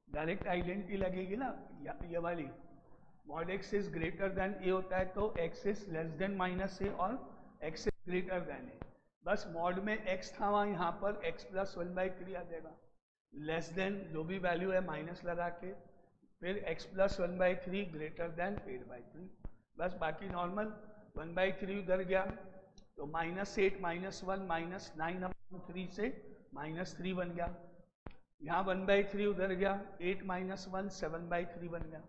Direct identity लगेगी ना, ये वाली mod x is greater than a होता है तो x is less than minus a और x is greater than a. बस मॉड में एक्स था वहाँ, यहाँ पर एक्स प्लस 1/3 आ जाएगा। लेस देन जो भी वैल्यू है माइनस लगा के, फिर एक्स प्लस 1/3 ग्रेटर देन 8/3। बस बाकी नॉर्मल 1/3 उधर गया तो -8 -1 -9/3 से -3 बन गया। यहाँ 1/3 उधर गया, 8 -1 7/3 बन गया।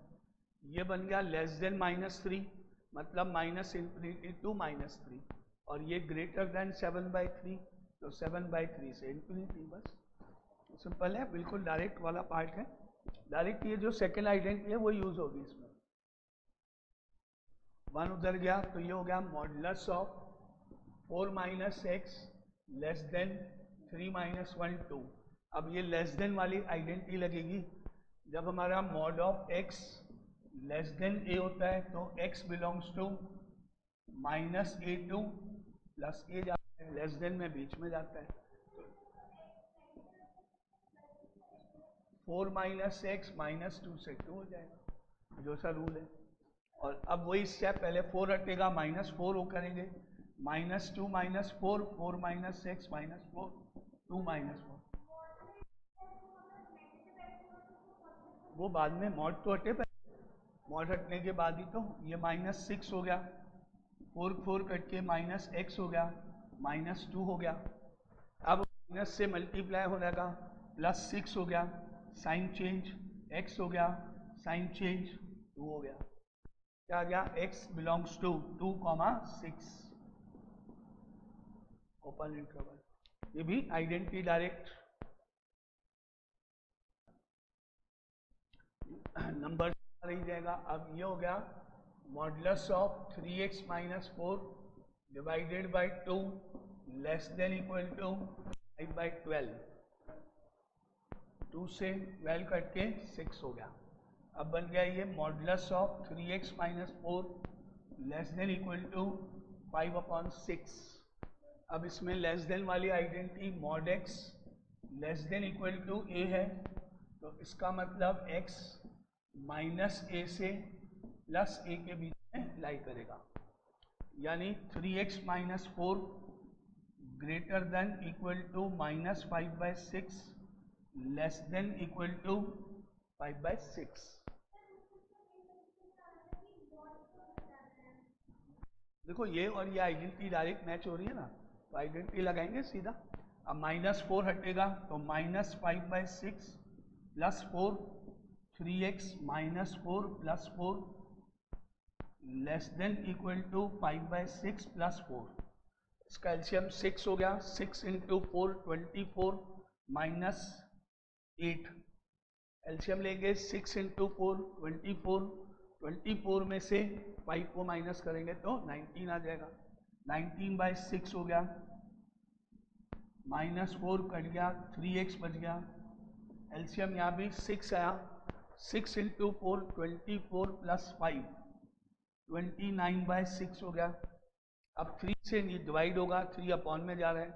ये बन गया लेस देन -3, मतलब -∞ टू -3, और ये ग्रेटर देन 7/3 तो 7/3 से इन्फिनिटी। बस सिंपल है, बिल्कुल डायरेक्ट वाला पार्ट है। डायरेक्ट ये जो सेकेंड आइडेंटिटी है वो यूज होगी इसमें। 1 उधर गया तो ये हो गया modulus of 4 - x less than 3 - 1 2। अब ये लेस देन वाली आइडेंटिटी लगेगी जब हमारा mod of x less than a होता है तो x belongs to -a2 plus a जाता है, लेस देन में बीच में जाता है। 4 - x -2 से 2 हो जाएगा, जो सा रूल है। और अब वही स्टेप, पहले 4 हटेगा, -4 वो करेंगे, -2 - 4 4 - x -4 2 -4। वो बाद में मॉड तो हटे, मॉड हटने के बाद ही तो ये -6 हो गया, 4 4 कट के -x हो गया, -2 हो गया। अब माइनस से मल्टीप्लाई हो जाएगा, +6 हो गया, साइन चेंज x हो गया, साइन चेंज 2 हो गया। क्या आ गया? x belongs to 2, 6 open interval. ये भी आइडेंटिटी डायरेक्ट नंबर रही जाएगा। अब ये हो गया modulus of 3x - 4 divided by 2 less than equal to 5/12। 2 से 12 कट के 6 हो गया। अब बन गया ये modulus of 3x - 4 less than equal to 5/6। अब इसमें लेस देन वाली identity mod x less than equal to a है, तो इसका मतलब x -a से +a के बीच में लाई करेगा, यानी 3x - 4 greater than equal to -5/6 less than equal to 5/6। देखो ये और ये आइडेंटिटी डायरेक्ट मैच हो रही है ना, तो आइडेंटिटी लगाएंगे सीधा। अब -4 हटेगा तो -5/6 +4 3x - 4 +4 less than equal to 5/6 +4। इसका एलसीएम 6 हो गया, 6 × 4 24 -8। एलसीएम लेंगे 6 × 4 24, 24 में से 5 को माइनस करेंगे तो 19 आ जाएगा। 19/6 हो गया, -4 कट गया, 3x बच गया। एलसीएम यहाँ भी 6 आया, 6 × 4 24 + 5 29/6 हो गया। अब 3 से डिवाइड होगा, 3 अपॉन में जा रहा है,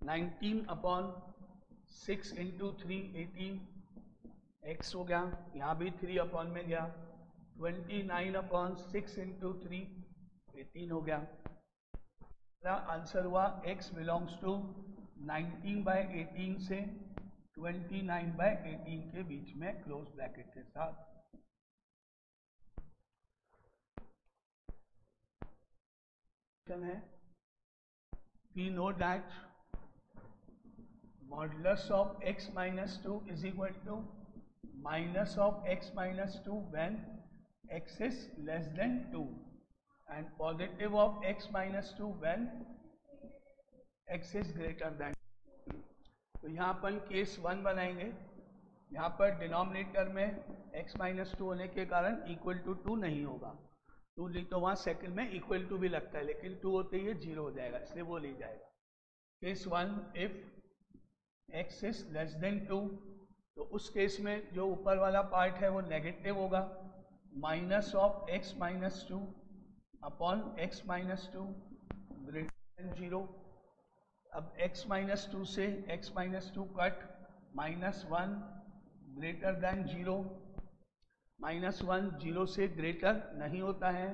19/6 × 3 18 x हो गया। यहाँ भी 3 अपॉन में गया, 29/6 × 3 18 हो गया। आंसर हुआ x बिलोंग्स टू 19/18 से 29/18 के बीच में क्लोज ब्रैकेट के साथ। है we know that modulus of x - 2 is equal to minus of x - 2 when x is less than 2 and positive of x - 2 when x is greater than। तो यहाँ अपन case 1 बनाएंगे। यहाँ पर डिनोमिनेटर में x - 2 होने के कारण इक्वल टू 2 नहीं होगा, 2 ली तो वहाँ सेकंड में इक्वल टू भी लगता है, लेकिन 2 होते ही 0 हो जाएगा, इसलिए वो ले जाएगा। Case 1 if x is less then 2, तो उस केस में जो ऊपर वाला पार्ट है वो नेगेटिव होगा, minus of x - 2 upon x - 2 greater than 0। अब x - 2 से x - 2 कट, -1 ग्रेटर देन 0, -1 0 से ग्रेटर नहीं होता है,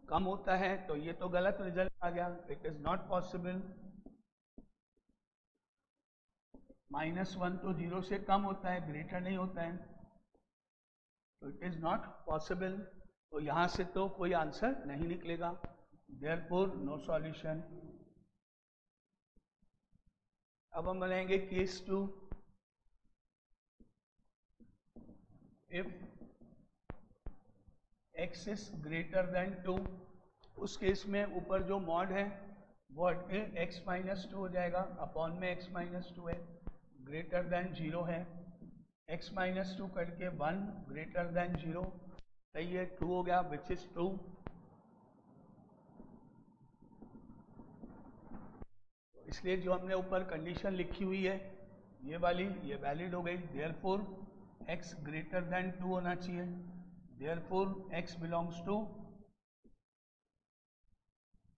कम होता है, तो ये तो गलत रिजल्ट आ गया, इट इज नॉट पॉसिबल। -1 तो 0 से कम होता है, ग्रेटर नहीं होता है, तो इट इज नॉट पॉसिबल। तो यहां से तो कोई आंसर नहीं निकलेगा, देयरफॉर नो सॉल्यूशन। अब हम बनाएंगे case 2। If x is greater then 2, उस केस में ऊपर जो मॉड है वो हट के x-2 हो जाएगा, अपॉन में x-2 है, ग्रेटर देन 0 है, x-2 करके 1 ग्रेटर देन 0, सही है, 2 हो गया, विच इज 2। इसलिए जो हमने ऊपर कंडीशन लिखी हुई है ये वाली, ये वैलिड हो गई। देयरफॉर x ग्रेटर देन 2 होना चाहिए, देयरफॉर x बिलोंग्स टू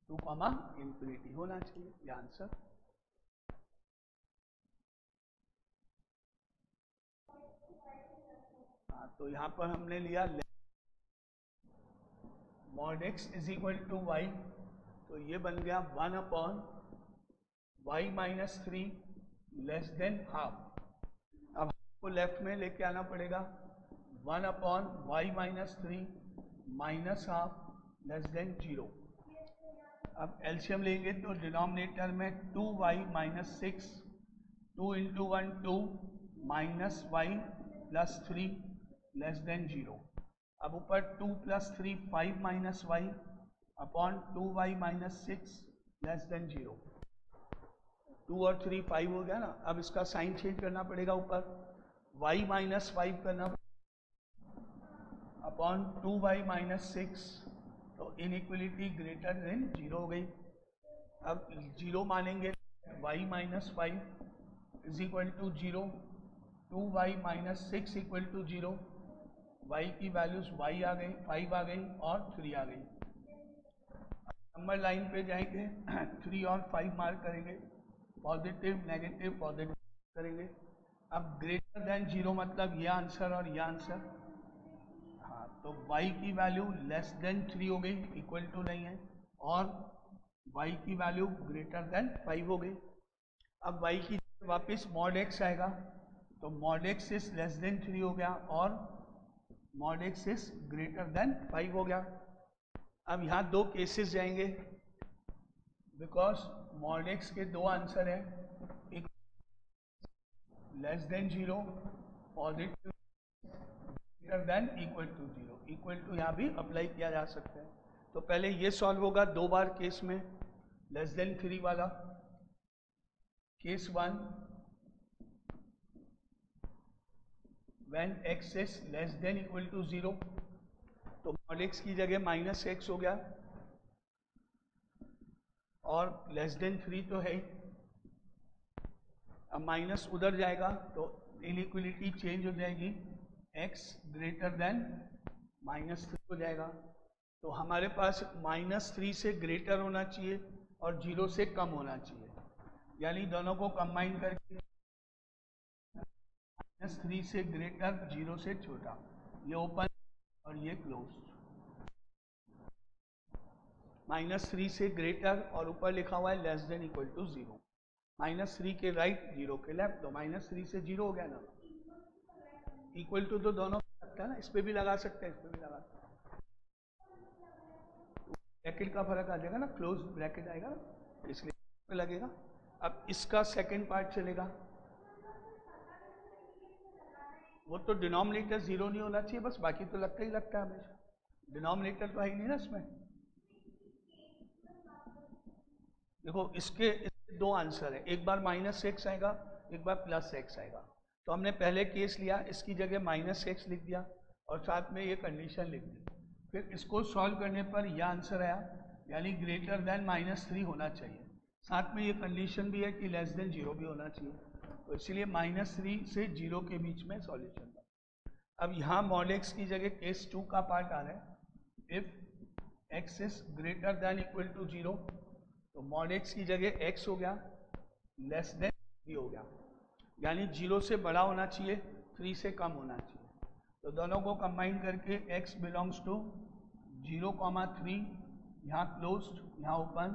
2, होना चाहिए, ये आंसर। तो यहाँ पर हमने लिया mod x is equal to y, तो ये बन गया 1/y-3 लेस देन हाफ। अब आपको लेफ्ट में लेके आना पड़ेगा, 1/y-3 minus half less than 0। अब एलसीएम लेंगे तो डिनोमिनेटर में 2y-6, 2 into 1 2 minus y plus 3 less than 0। अब ऊपर 2 + 3 5 minus y upon 2y-6 less than 0। 2 और 3 5 हो गया ना। अब इसका साइन चेंज करना पड़ेगा, ऊपर y-5 करना अपॉन 2y-6, तो इनइक्वलिटी ग्रेटर देन 0 हो गई। अब 0 मानेंगे, y-5 is equal to 0, 2y-6 equal to 0, y की वैल्यूज y आ गई, 5 आ गई और 3 आ गई। नंबर लाइन पे जाएंगे 3 और 5 मार्क करेंगे, पॉजिटिव नेगेटिव पॉजिटिव करेंगे। अब ग्रेटर देन 0 मतलब ये आंसर और ये आंसर, हाँ, तो y की वैल्यू लेस देन 3 हो गई, इक्वल टू नहीं है, और y की वैल्यू ग्रेटर देन 5 हो गई। अब y की वापस mod x आएगा, तो mod x is less than 3 हो गया और mod x is greater then 5 हो गया। अब यहाँ दो केसेस जाएंगे, बिकॉज mod x के दो आंसर है, एक less than 0, positive greater than equal to 0, equal to यहाँ भी अप्लाई किया जा सकता है। तो पहले ये सॉल्व होगा 2 बार केस में, लेस देन 3 वाला। Case 1, when x is less than equal to 0, तो mod x की जगह -x हो गया और लेस देन 3 तो है ही। अब माइनस उधर जाएगा तो इनइक्वलिटी चेंज हो जाएगी, x ग्रेटर देन -3 हो जाएगा। तो हमारे पास -3 से ग्रेटर होना चाहिए और 0 से कम होना चाहिए, यानी दोनों को कंबाइन करके -3 से ग्रेटर 0 से छोटा, ये ओपन और ये क्लोज। -3 से ग्रेटर और ऊपर लिखा हुआ है लेस देन इक्वल टू 0, -3 के राइट 0 के लेफ्ट, तो -3 से 0 हो गया ना। इक्वल टू तो दोनों लगता है ना, इस पे भी लगा सकते हैं, इस पे भी लगा सकते हैं, ब्रैकेट का फर्क आ जाएगा ना, क्लोज ब्रैकेट आएगा ना, इसलिए पे लगेगा। अब इसका सेकंड पार्ट चलेगा, वो तो डिनोमिनेटर 0 नहीं होना चाहिए बस, बाकी तो लगता ही लगता है हमेशा, डिनोमिनेटर तो है ही नहीं ना इसमें। देखो इसके दो आंसर है, एक बार -x आएगा, एक बार +x आएगा। तो हमने पहले केस लिया, इसकी जगह -x लिख दिया और साथ में ये कंडीशन लिख दी। फिर इसको सॉल्व करने पर यह आंसर आया, यानी ग्रेटर देन -3 होना चाहिए। साथ में ये कंडीशन भी है कि लेस देन 0 भी होना चाहिए, तो इसलिए -3 से 0 के बीच में सॉल्यूशन था। अब यहाँ mod x की जगह केस 2 का पार्ट आ रहा है, if x is greater than equal to 0, तो mod x की जगह x हो गया, लेस देन 3 हो गया, यानी 0 से बड़ा होना चाहिए 3 से कम होना चाहिए। तो दोनों को कंबाइन करके x बिलोंग्स टू 0,3, यहाँ क्लोज्ड यहाँ ओपन,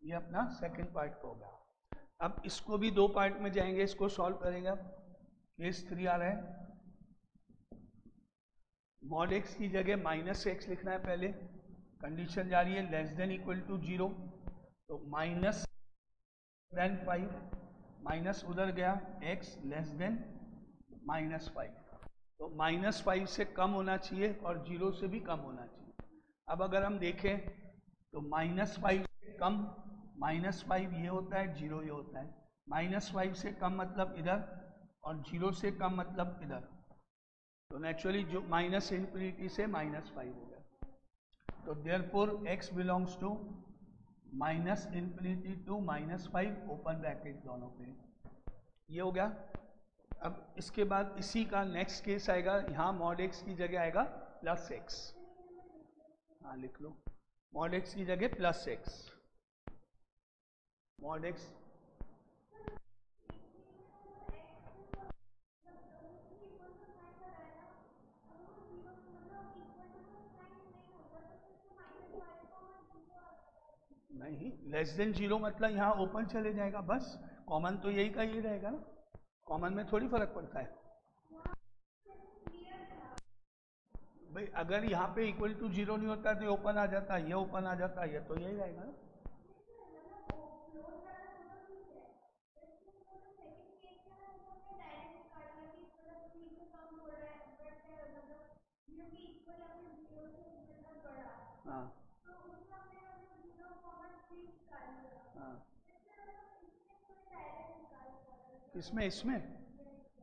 ये अपना सेकंड पार्ट हो गया। अब इसको भी दो पार्ट में जाएंगे, इसको सॉल्व करेंगे। अब केस 3 आ रहा है, मॉड x की जगह -x लिखना है। पहले कंडीशन जा रही है लेस देन इक्वल टू 0, तो -5 माइनस उधर गया, x लेस देन -5, तो -5 से कम होना चाहिए और 0 से भी कम होना चाहिए। अब अगर हम देखें तो -5 से कम, -5 ये होता है, 0 ये होता है। -5 से कम मतलब इधर और 0 से कम मतलब इधर, तो नेचुरली जो -∞ से -5 हो गया। तो therefore x belongs to -∞ to -5 open bracket दोनों पे, ये हो गया। अब इसके बाद इसी का नेक्स्ट केस आएगा, यहाँ मॉड x की जगह आएगा +x, हाँ लिख लो, मॉड x की जगह +x, मॉड x नहीं, लेस देन 0 मतलब यहाँ ओपन चले जाएगा, बस कॉमन तो यही का ये रहेगा ना, कॉमन में थोड़ी फर्क पड़ता है भाई। अगर यहाँ पे इक्वल टू 0 नहीं होता तो ये ओपन आ जाता है, ये ओपन आ जाता है, ये तो यही रहेगा ना। हाँ हाँ, इसमें इसमें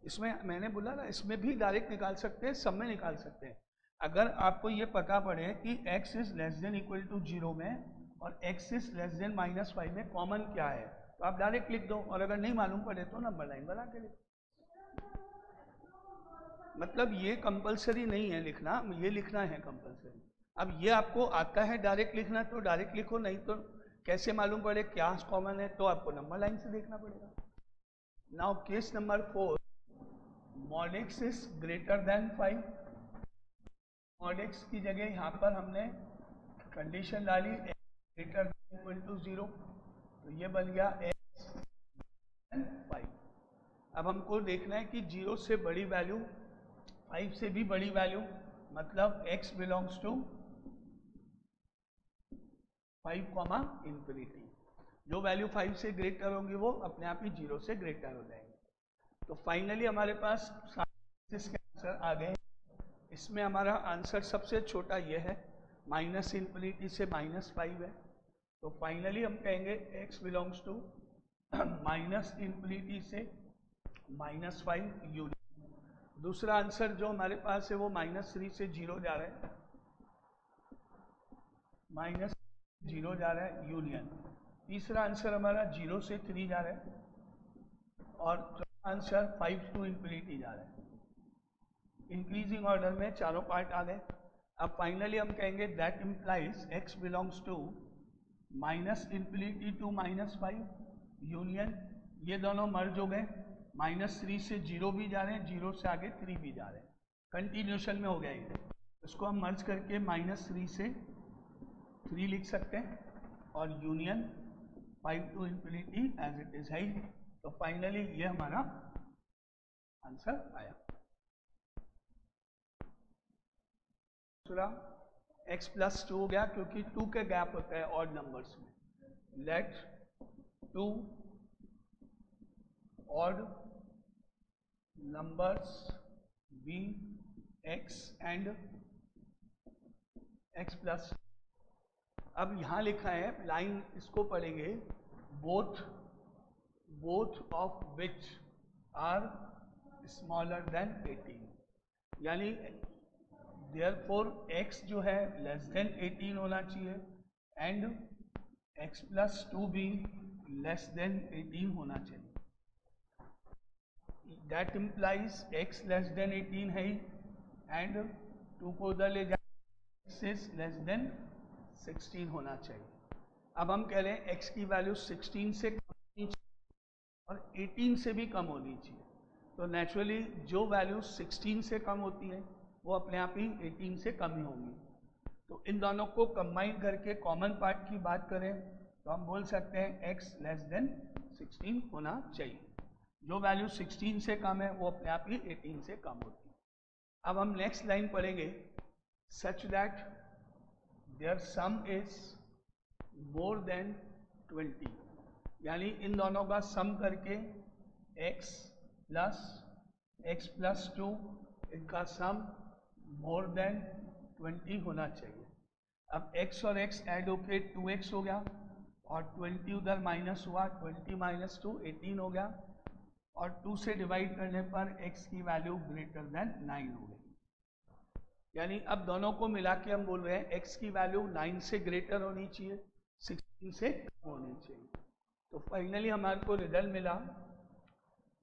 इसमें मैंने बोला ना, इसमें भी डायरेक्ट निकाल सकते हैं, सब में निकाल सकते हैं। अगर आपको ये पता पड़े कि x is less than equal to 0 में और x इज लेस देन -5 में कॉमन क्या है, तो आप डायरेक्ट लिख दो, और अगर नहीं मालूम पड़े तो नंबर लाइन बना के लिखो। मतलब ये कंपलसरी नहीं है लिखना, ये लिखना है कंपलसरी। अब ये आपको आता है डायरेक्ट लिखना तो डायरेक्ट लिखो, नहीं तो कैसे मालूम पड़े क्या कॉमन है, तो आपको नंबर लाइन से देखना पड़ेगा। Now case number 4, mod x is greater then 5, mod x की जगह यहाँ पर हमने कंडीशन डाली ग्रेटर देन इक्वल टू 0, तो ये बन गया x 5। अब हमको देखना है कि 0 से बड़ी वैल्यू, 5 से भी बड़ी वैल्यू, मतलब x बिलोंग्स टू 5,∞। जो वैल्यू 5 से ग्रेटर होंगी वो अपने आप ही 0 से ग्रेटर हो जाएंगे। तो फाइनली हमारे पास इसके आंसर आ गए। इसमें हमारा आंसर सबसे छोटा ये है, -∞ से -5 है। तो फाइनली हम कहेंगे x बिलोंग्स टू -∞ से -5 यूनियन। दूसरा आंसर जो हमारे पास है वो -3 से 0 जा रहा है, -0 जा रहा है यूनियन। तीसरा आंसर हमारा 0 से 3 जा रहा है, और चौथा आंसर 5 to ∞ जा रहा है। इंक्रीजिंग ऑर्डर में चारों पार्ट आ गए। अब फाइनली हम कहेंगे that implies x belongs to -∞ to -5 union, ये दोनों मर्ज हो गए, -3 से 0 भी जा रहे हैं, 0 से आगे 3 भी जा रहे हैं, कंटिन्यूशन में हो गया ये। इसको हम मर्ज करके -3 से 3 लिख सकते हैं, और union 5 to ∞ as it is है। तो फाइनली ये हमारा आंसर आया। दूसरा x + 2 हो गया, क्योंकि 2 का गैप होता है ऑड नंबर्स में। Let 2 odd numbers be x and x + 2। अब यहाँ लिखा है, लाइन इसको पढ़ेंगे, both of which are smaller than 18, यानी देयरफॉर x जो है लेस देन 18 होना चाहिए एंड x + 2 भी लेस देन 18 होना चाहिए। That implies x less then 18 है एंड 2 को उधर ले जाए x इज लेस देन 16 होना चाहिए। अब हम कह रहे हैं x की वैल्यू 16 से कम होनी चाहिए और 18 से भी कम होनी चाहिए। तो नेचुरली जो वैल्यू 16 से कम होती है वो अपने आप ही 18 से कम ही होंगी। तो इन दोनों को कंबाइन करके कॉमन पार्ट की बात करें तो हम बोल सकते हैं x लेस देन 16 होना चाहिए। जो वैल्यू 16 से कम है वो अपने आप ही 18 से कम होती है। अब हम नेक्स्ट लाइन पढ़ेंगे, such that their sum is more than 20, यानी इन दोनों का सम करके x प्लस 2 इनका सम मोर देन 20 होना चाहिए। अब x और x ऐड होके 2x हो गया और 20 उधर माइनस हुआ, 20 माइनस 2 18 हो गया और 2 से डिवाइड करने पर x की वैल्यू ग्रेटर देन 9 हो गई। यानी अब दोनों को मिला के हम बोल रहे हैं x की वैल्यू 9 से ग्रेटर होनी चाहिए, 16 से कम होनी चाहिए। तो फाइनली हमारे को रिजल्ट मिला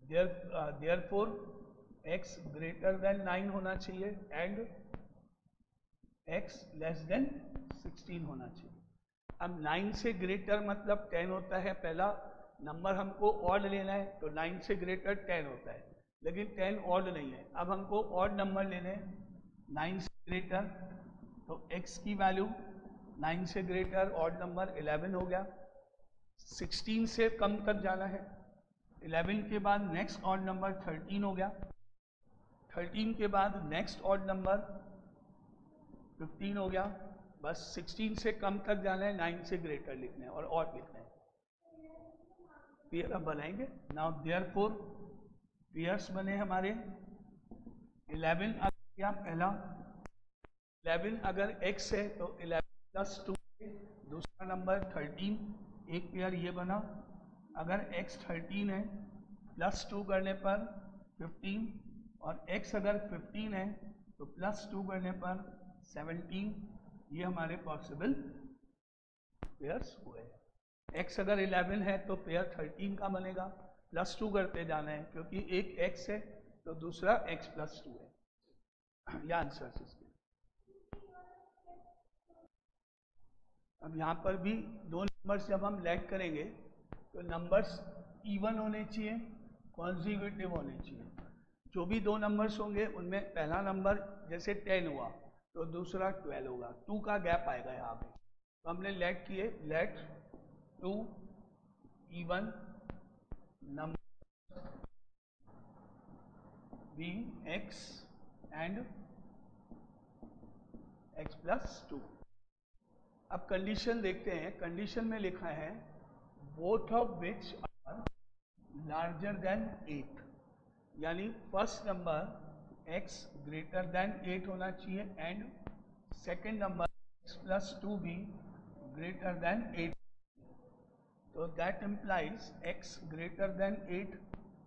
देयरफॉर x ग्रेटर देन 9 होना चाहिए एंड x लेस देन 16 होना चाहिए। अब 9 से ग्रेटर मतलब 10 होता है, पहला नंबर हमको ऑड लेना है तो 9 से ग्रेटर 10 होता है, लेकिन 10 ऑड नहीं है। अब हमको ऑड नंबर लेने हैं 9 से ग्रेटर, तो x की वैल्यू 9 से ग्रेटर ऑड नंबर 11 हो गया। 16 से कम तक जाना है, 11 के बाद नेक्स्ट ऑड नंबर 13 हो गया, 13 के बाद नेक्स्ट ऑड नंबर 15 हो गया। बस 16 से कम तक जाना है, 9 से ग्रेटर लिखना है और ऑड लिखना है। पेयर अब बनाएंगे। नाउ देयरफॉर पेयर्स बने हमारे 11 क्या पहला 11 अगर x है तो 11 प्लस 2, दूसरा नंबर 13, एक पेयर ये बना। अगर x 13 है प्लस 2 करने पर 15 और x अगर 15 है तो प्लस 2 करने पर 17, ये हमारे पॉसिबल पेयर्स हुए। x अगर 11 है तो पेयर 13 का बनेगा, प्लस 2 करते जाना है क्योंकि एक x है तो दूसरा x प्लस 2 है। यह आंसर इसके। अब यहाँ पर भी दो नंबर्स जब हम लेट करेंगे तो नंबर्स इवन होने चाहिए, कॉन्जिक्यूटिव होने चाहिए। जो भी दो नंबर्स होंगे उनमें पहला नंबर जैसे 10 हुआ तो दूसरा 12 होगा, 2 का गैप आएगा यहाँ पे। तो हमने लेट किए, let 2 even number be x and x plus 2। अब कंडीशन देखते हैं। कंडीशन में लिखा है both of which are larger than 8, यानी first number x greater than 8 होना चाहिए and second number x plus 2 भी ग्रेटर देन 8। तो that implies x greater than 8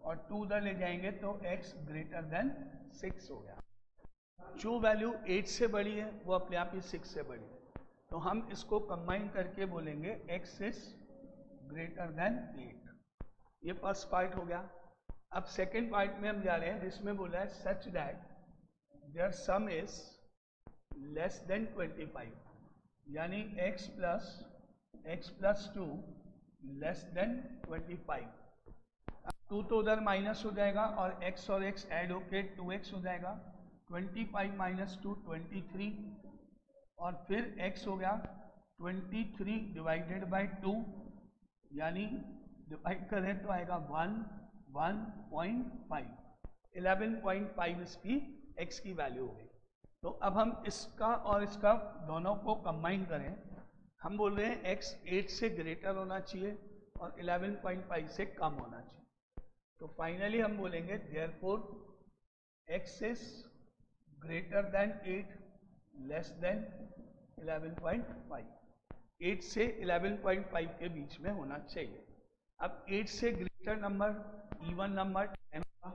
और 2 उधर ले जाएंगे तो x ग्रेटर देन 6 हो गया। जो वैल्यू 8 से बड़ी है वो अपने आप ही 6 से बड़ी है, तो हम इसको कंबाइन करके बोलेंगे x इज ग्रेटर देन 8। ये फर्स्ट पार्ट हो गया। अब सेकेंड पार्ट में हम जा रहे हैं जिसमें बोला है such that their sum is less than 25, यानी x प्लस 2 लेस देन 25। अब 2 तो उधर माइनस हो जाएगा और x ऐड होके 2x हो जाएगा। 25 माइनस 2 23 और फिर x हो गया 23 डिवाइडेड बाई 2, यानी डिवाइड करें तो आएगा 1.5। 11.5 इसकी x की वैल्यू हो गई। तो अब हम इसका और इसका दोनों को कंबाइन करें, हम बोल रहे हैं x 8 से ग्रेटर होना चाहिए और 11.5 से कम होना चाहिए। तो फाइनली हम बोलेंगे therefore x is greater than 8 less than 11.5। 8 से 11.5 के बीच में होना चाहिए। अब 8 से ग्रेटर नंबर इवन नंबर 10 का,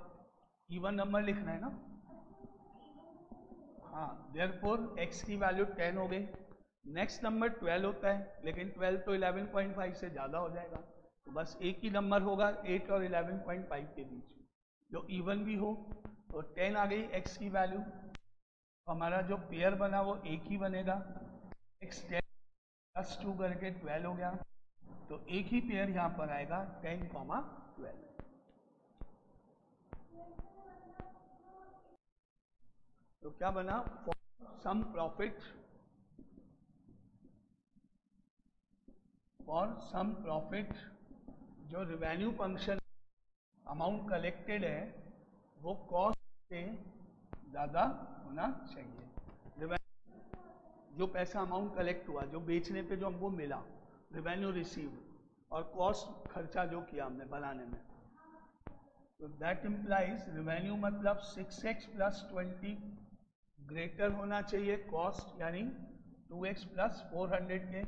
इवन नंबर लिखना है ना। हाँ, देयरफॉर x की वैल्यू 10 हो गई। नेक्स्ट नंबर 12 होता है, लेकिन 12 तो 11.5 से ज़्यादा हो जाएगा, तो बस एक ही नंबर होगा 8 और 11.5 के बीच जो इवन भी हो। तो 10 आ गई x की वैल्यू, तो हमारा जो पेयर बना वो एक ही बनेगा। x 10 प्लस 2 करके 12 हो गया, तो एक ही पेयर यहाँ पर आएगा 10, 12। तो क्या बना, फॉर सम प्रॉफिट जो रिवेन्यू फंक्शन अमाउंट कलेक्टेड है वो कॉस्ट से ज़्यादा होना चाहिए। जो पैसा अमाउंट कलेक्ट हुआ, जो बेचने पे जो हमको मिला, रिवेन्यू रिसीव, और कॉस्ट खर्चा जो किया हमने बनाने में, तो दैट इम्प्लाइज रिवेन्यू मतलब 6x + 20 ग्रेटर होना चाहिए कॉस्ट, यानी 2x + 400 के।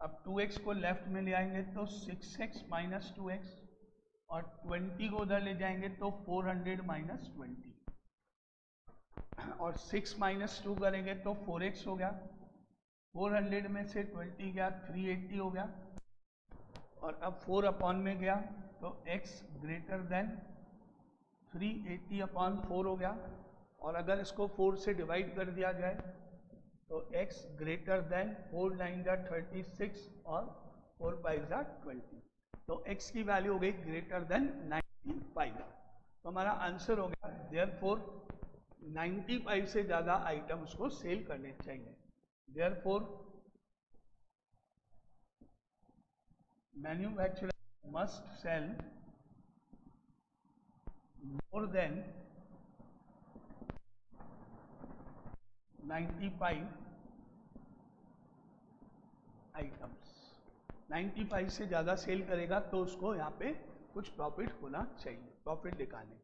अब 2x को लेफ्ट में ले आएंगे तो 6x - 2x, और 20 को उधर ले जाएंगे तो 400 - 20, और 6 - 2 करेंगे तो 4x हो गया, 400 में से 20 गया 380 हो गया, और अब 4 में गया तो x ग्रेटर देन 380/4 हो गया, और अगर इसको 4 से डिवाइड कर दिया जाए तो x ग्रेटर देन 4 9 36 और 4 5 20, तो x की वैल्यू हो गई ग्रेटर देन 95। तो हमारा आंसर हो गया देयरफॉर 95 से ज़्यादा आइटम्स को सेल करने चाहिए। Therefore manufacturer must sell more than 95 items. 95 से ज़्यादा सेल करेगा तो उसको यहाँ पे कुछ प्रॉफिट होना चाहिए, प्रॉफिट दिखाने।